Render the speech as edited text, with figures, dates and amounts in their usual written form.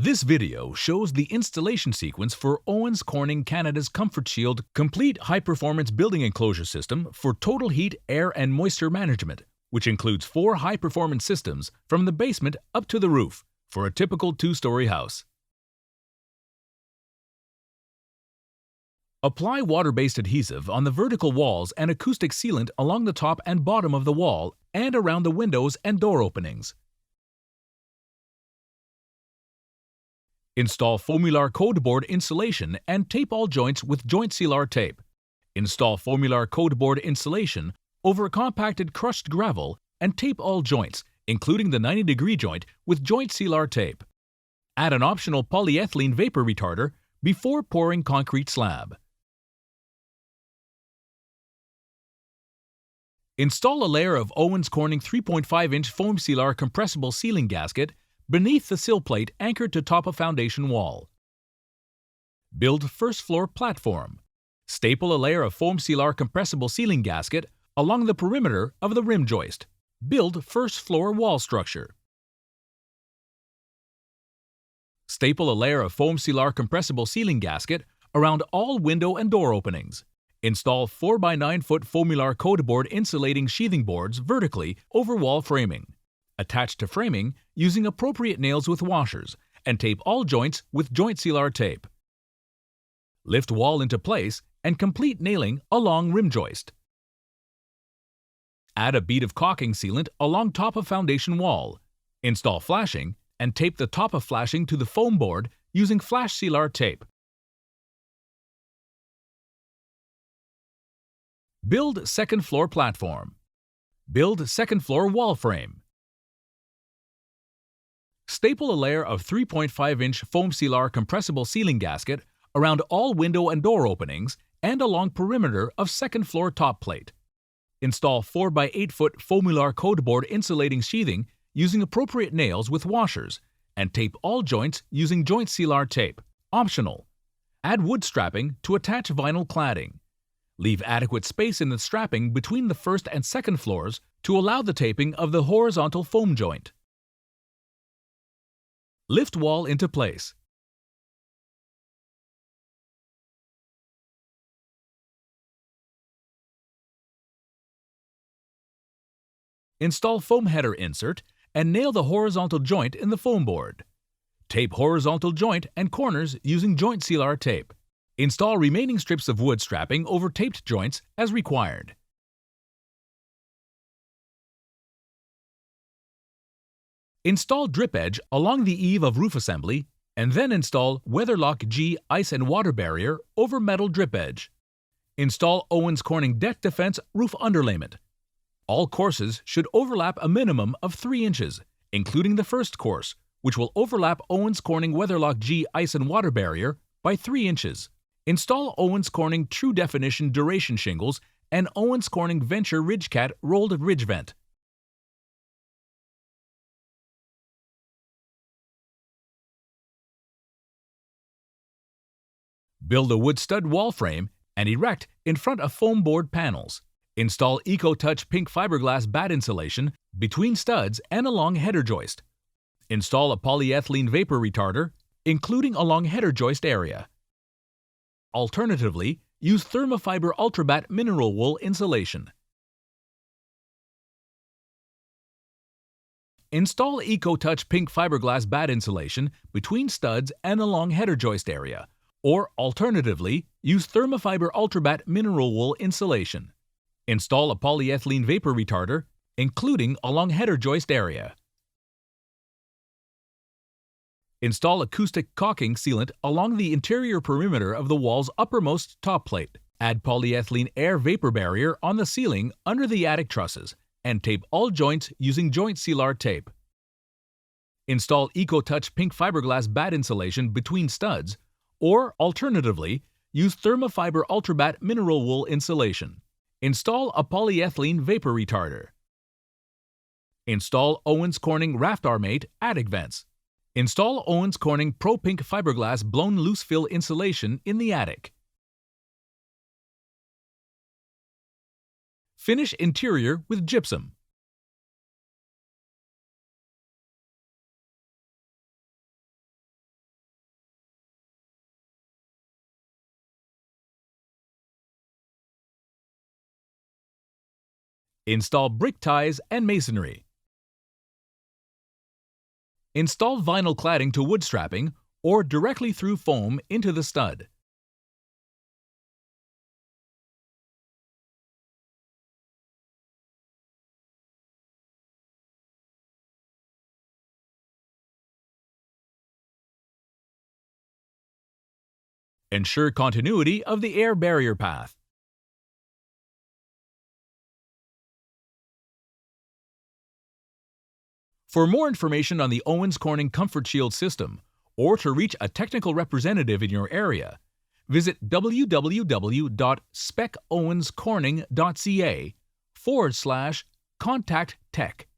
This video shows the installation sequence for Owens Corning Canada's Comfort Shield complete high-performance building enclosure system for total heat, air and moisture management, which includes 4 high-performance systems from the basement up to the roof for a typical 2-story house. Apply water-based adhesive on the vertical walls and acoustic sealant along the top and bottom of the wall and around the windows and door openings. Install Foamular Code Board insulation and tape all joints with Joint Sealar tape. Install Foamular Code Board insulation over compacted crushed gravel and tape all joints, including the 90-degree joint, with Joint Sealar tape. Add an optional polyethylene vapor retarder before pouring concrete slab. Install a layer of Owens Corning 3.5-inch foam sealar compressible ceiling gasket beneath the sill plate anchored to top of foundation wall. Build first floor platform. Staple a layer of foam sealar compressible ceiling gasket along the perimeter of the rim joist. Build first floor wall structure. Staple a layer of foam sealar compressible ceiling gasket around all window and door openings. Install 4x9-foot Foamular Code Board insulating sheathing boards vertically over wall framing. Attach to framing using appropriate nails with washers and tape all joints with Joint Sealar tape. Lift wall into place and complete nailing along rim joist. Add a bead of caulking sealant along top of foundation wall. Install flashing and tape the top of flashing to the foam board using Flash Sealar tape. Build second floor platform. Build second floor wall frame. Staple a layer of 3.5-inch foam sealar compressible ceiling gasket around all window and door openings and along perimeter of second floor top plate. Install 4x8-foot Foamular Code Board insulating sheathing using appropriate nails with washers and tape all joints using Joint Sealar tape. Optional. Add wood strapping to attach vinyl cladding. Leave adequate space in the strapping between the first and second floors to allow the taping of the horizontal foam joint. Lift wall into place. Install foam header insert and nail the horizontal joint in the foam board. Tape horizontal joint and corners using Joint Sealar tape. Install remaining strips of wood strapping over taped joints as required. Install drip edge along the eave of roof assembly and then install Weatherlock G ice and water barrier over metal drip edge. Install Owens Corning deck defense roof underlayment. All courses should overlap a minimum of 3 inches, including the first course, which will overlap Owens Corning Weatherlock G ice and water barrier by 3 inches. Install Owens Corning True Definition Duration shingles and Owens Corning Venture RidgeCat rolled ridge vent. Build a wood stud wall frame and erect in front of foam board panels. Install EcoTouch pink fiberglass bat insulation between studs and along header joist. Install a polyethylene vapor retarder, including along header joist area. Alternatively, use Thermofiber Ultrabat mineral wool insulation. Install EcoTouch pink fiberglass bat insulation between studs and along header joist area, or alternatively, use Thermofiber Ultrabat mineral wool insulation. Install a polyethylene vapor retarder, including along header joist area. Install acoustic caulking sealant along the interior perimeter of the wall's uppermost top plate. Add polyethylene air vapor barrier on the ceiling under the attic trusses and tape all joints using Joint Sealar tape. Install EcoTouch pink fiberglass bat insulation between studs, or alternatively, use Thermofiber Ultrabat mineral wool insulation. Install a polyethylene vapor retarder. Install Owens Corning Raft Armate attic vents. Install Owens Corning Pro Pink fiberglass blown loose fill insulation in the attic. Finish interior with gypsum. Install brick ties and masonry. Install vinyl cladding to wood strapping or directly through foam into the stud. Ensure continuity of the air barrier path. For more information on the Owens Corning Comfort Shield system, or to reach a technical representative in your area, visit www.specowenscorning.ca/contact tech.